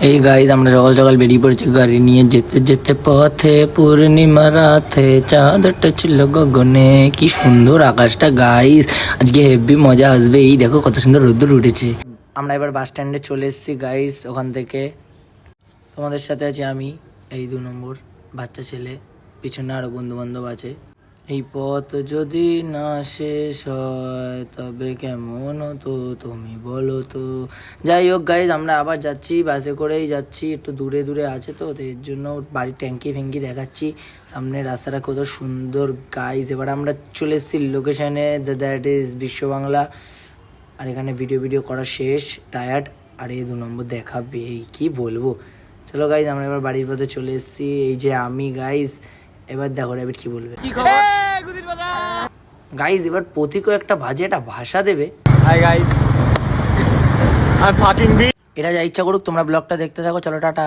এই গাইজ আমরা সকাল সকাল বেরিয়ে পড়েছি গাড়ি নিয়ে। যেতে যেতে পথে পূর্ণিমা রাতে চাঁদটা ছিল গগনে। কি সুন্দর আকাশটা গাইজ, আজকে হেভি মজা আসবে। এই দেখো কত সুন্দর রোদ্দুর উঠেছে। আমরা এবার বাস স্ট্যান্ডে চলে এসেছি গাইজ। ওখান থেকে তোমাদের সাথে আছি আমি, এই 2 নম্বর বাচ্চা ছেলে, পিছনে আরো বন্ধু বান্ধব আছে। এই পথ যদি না শেষ হয় তবে কেমন হতো তুমি বলো তো। যাই হোক গাইজ, আমরা আবার যাচ্ছি, বাসে করেই যাচ্ছি। একটু দূরে দূরে আছে তো এর জন্য বাড়ির ট্যাঙ্কি ফ্যাঙ্কি দেখাচ্ছি। সামনে রাস্তাটা কত সুন্দর গাইজ। এবার আমরা চলে এসেছি লোকেশনে, দ্যাট ইজ বিশ্ব বাংলা। আর এখানে ভিডিও করা শেষ, টায়ার্ড। আর এই 2 নম্বর দেখাবে, এই কী বলবো। চলো গাইজ, আমরা এবার বাড়ির পথে চলে এসেছি। এই যে আমি গাইজ, এবার দেখো র্যাবিট কি বলবে। গাইজ এবার প্রতীকও একটা বাজে একটা ভাষা দেবে। Hi guys, I am fucking B. এটা যা ইচ্ছা করুক, তোমরা ব্লগটা দেখতে থাকো। চলো টাটা।